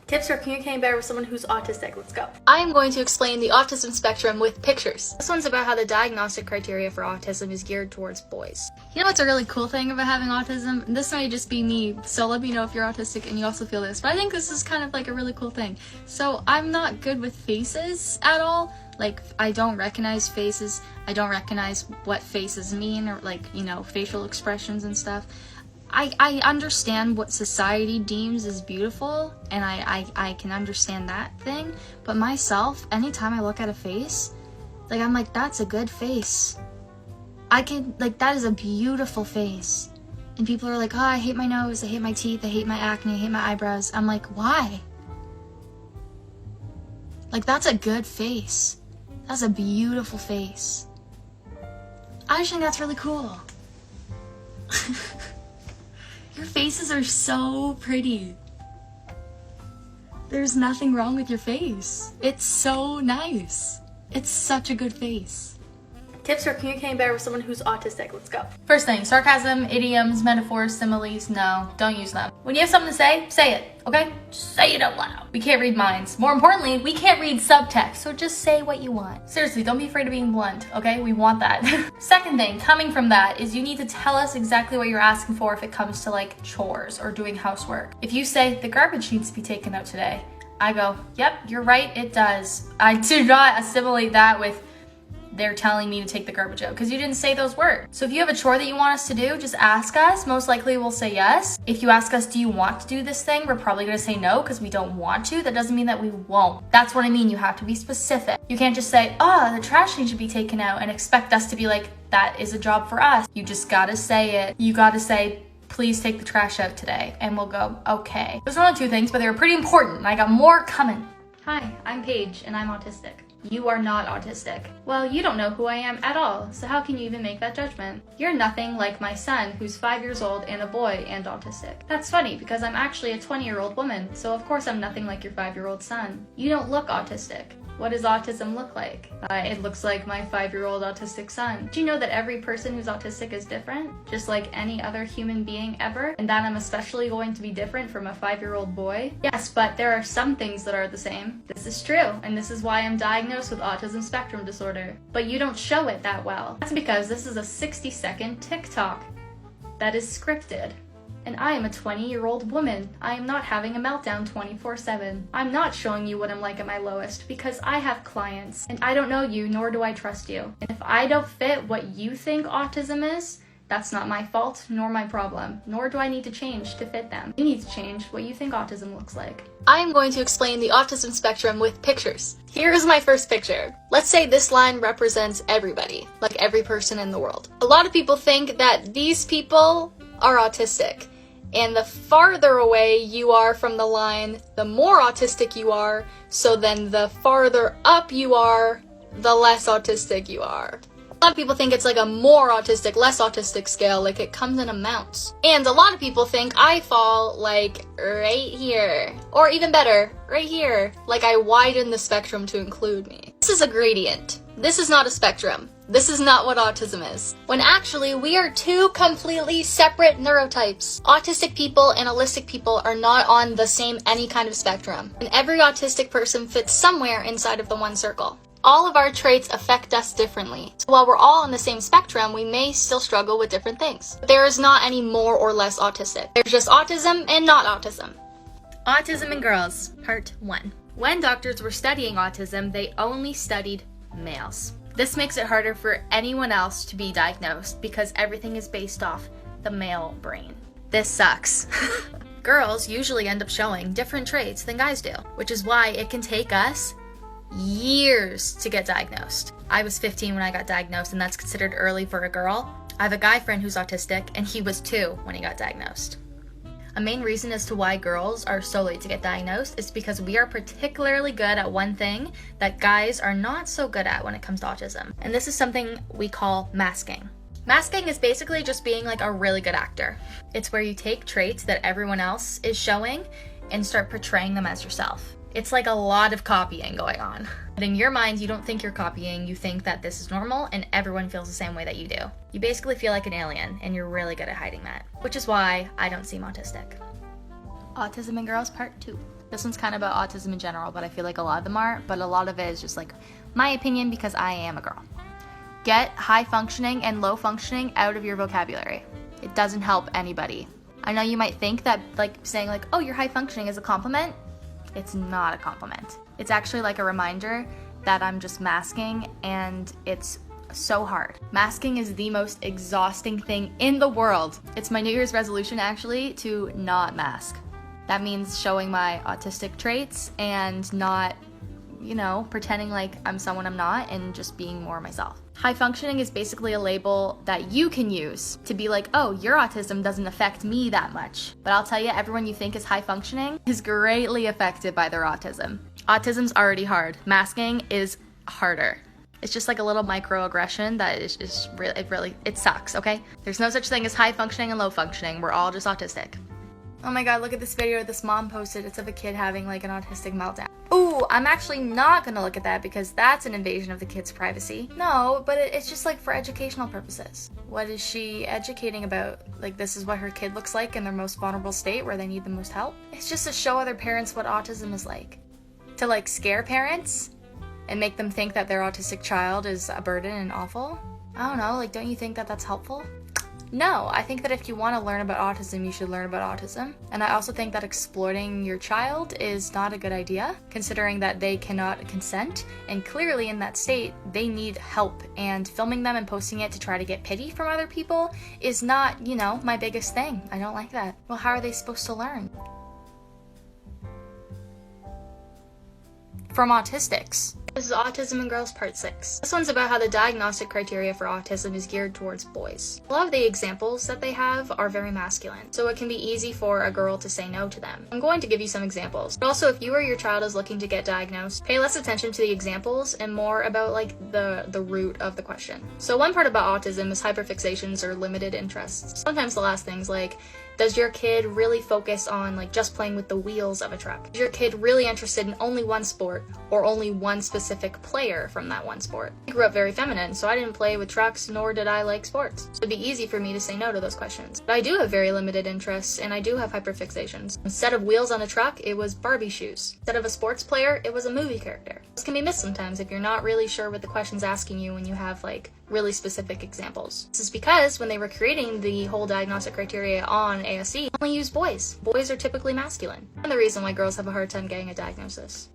Tips for communicating better with someone who's autistic. Let's go. I am going to explain the autism spectrum with pictures. This one's about how the diagnostic criteria for autism is geared towards boys. You know what's a really cool thing about having autism? This might just be me, so let me know if you're autistic and you also feel this, but I think this is kind of like a really cool thing. So I'm not good with faces at all. Like, I don't recognize faces. I don't recognize what faces mean, or like, you know, facial expressions and stuff. I understand what society deems as beautiful, and I can understand that thing, but myself, anytime I look at a face, like, I'm like, that's a good face. That is a beautiful face. And people are like, oh, I hate my nose, I hate my teeth, I hate my acne, I hate my eyebrows. I'm like, why? Like, that's a good face. That's a beautiful face. I just think that's really cool. Your faces are so pretty. There's nothing wrong with your face. It's so nice. It's such a good face. Tips for communicating better with someone who's autistic. Let's go. First thing, sarcasm, idioms, metaphors, similes, no, don't use them. When you have something to say it, okay? Just say it out loud. We can't read minds. More importantly, we can't read subtext, so just say what you want. Seriously, don't be afraid of being blunt, okay? We want that. Second thing, coming from that, is you need to tell us exactly what you're asking for if it comes to like chores or doing housework. If you say, the garbage needs to be taken out today, I go, yep, you're right, it does. I do not assimilate that with they're telling me to take the garbage out, because you didn't say those words. So if you have a chore that you want us to do, just ask us. Most likely we'll say yes. If you ask us, do you want to do this thing? We're probably gonna say no because we don't want to. That doesn't mean that we won't. That's what I mean. You have to be specific. You can't just say, oh, the trash needs to be taken out, and expect us to be like, that is a job for us. You just gotta say it. You gotta say, please take the trash out today, and we'll go, okay. Those are only 2 things, but they were pretty important, and I got more coming. Hi, I'm Paige, and I'm autistic. You are not autistic. Well, you don't know who I am at all, so how can you even make that judgment? You're nothing like my son, who's 5 years old and a boy and autistic. That's funny, because I'm actually a 20-year-old woman, so of course I'm nothing like your 5-year-old son. You don't look autistic. What does autism look like? It looks like my 5-year-old autistic son. Do you know that every person who's autistic is different? Just like any other human being ever? And that I'm especially going to be different from a 5-year-old boy? Yes, but there are some things that are the same. This is true, and this is why I'm diagnosed with autism spectrum disorder. But you don't show it that well. That's because this is a 60-second TikTok that is scripted. And I am a 20-year-old woman. I am not having a meltdown 24/7. I'm not showing you what I'm like at my lowest because I have clients and I don't know you, nor do I trust you. And if I don't fit what you think autism is, that's not my fault nor my problem, nor do I need to change to fit them. You need to change what you think autism looks like. I am going to explain the autism spectrum with pictures. Here is my first picture. Let's say this line represents everybody, like every person in the world. A lot of people think that these people are autistic. And the farther away you are from the line, the more autistic you are, so then the farther up you are, the less autistic you are. A lot of people think it's like a more autistic, less autistic scale, like it comes in amounts. And a lot of people think I fall like right here, or even better, right here, like I widen the spectrum to include me. This is a gradient. This is not a spectrum. This is not what autism is. When actually, we are 2 completely separate neurotypes. Autistic people and allistic people are not on the same any kind of spectrum. And every autistic person fits somewhere inside of the one circle. All of our traits affect us differently. So while we're all on the same spectrum, we may still struggle with different things. There is not any more or less autistic. There's just autism and not autism. Autism in girls, part 1. When doctors were studying autism, they only studied males. This makes it harder for anyone else to be diagnosed because everything is based off the male brain. This sucks. Girls usually end up showing different traits than guys do, which is why it can take us years to get diagnosed. I was 15 when I got diagnosed, and that's considered early for a girl. I have a guy friend who's autistic, and he was 2 when he got diagnosed. A main reason as to why girls are so late to get diagnosed is because we are particularly good at one thing that guys are not so good at when it comes to autism. And this is something we call masking. Masking is basically just being like a really good actor. It's where you take traits that everyone else is showing and start portraying them as yourself. It's like a lot of copying going on. But in your mind, you don't think you're copying, you think that this is normal and everyone feels the same way that you do. You basically feel like an alien and you're really good at hiding that, which is why I don't seem autistic. Autism in Girls Part 2. This one's kind of about autism in general, but I feel like a lot of them are, but a lot of it is just like my opinion because I am a girl. Get high functioning and low functioning out of your vocabulary. It doesn't help anybody. I know you might think that like saying like, oh, you're high functioning is a compliment. It's not a compliment. It's actually like a reminder that I'm just masking, and it's so hard. Masking is the most exhausting thing in the world. It's my New Year's resolution actually to not mask. That means showing my autistic traits and not, pretending like I'm someone I'm not and just being more myself. High functioning is basically a label that you can use to be like, oh, your autism doesn't affect me that much. But I'll tell you, everyone you think is high functioning is greatly affected by their autism. Autism's already hard. Masking is harder. It's just like a little microaggression that is really, it sucks, okay? There's no such thing as high functioning and low functioning. We're all just autistic. Oh my god, look at this video this mom posted. It's of a kid having like an autistic meltdown. Ooh, I'm actually not gonna look at that because that's an invasion of the kid's privacy. No, but it's just like for educational purposes. What is she educating about? Like this is what her kid looks like in their most vulnerable state where they need the most help? It's just to show other parents what autism is like. To like scare parents and make them think that their autistic child is a burden and awful. I don't know, like don't you think that that's helpful? No, I think that if you want to learn about autism, you should learn about autism. And I also think that exploiting your child is not a good idea, considering that they cannot consent, and clearly in that state, they need help. And filming them and posting it to try to get pity from other people is not, my biggest thing. I don't like that. Well, how are they supposed to learn? From autistics. This is Autism in Girls Part 6. This one's about how the diagnostic criteria for autism is geared towards boys. A lot of the examples that they have are very masculine, so it can be easy for a girl to say no to them. I'm going to give you some examples, but also if you or your child is looking to get diagnosed, pay less attention to the examples and more about like the root of the question. So one part about autism is hyperfixations or limited interests. Sometimes they'll ask things like, does your kid really focus on like just playing with the wheels of a truck? Is your kid really interested in only one sport or only one specific player from that one sport? I grew up very feminine, so I didn't play with trucks nor did I like sports. So it'd be easy for me to say no to those questions. But I do have very limited interests and I do have hyperfixations. Instead of wheels on a truck, it was Barbie shoes. Instead of a sports player, it was a movie character. This can be missed sometimes if you're not really sure what the question's asking you when you have like really specific examples. This is because when they were creating the whole diagnostic criteria on ASC, only used boys. Boys are typically masculine, and the reason why girls have a hard time getting a diagnosis.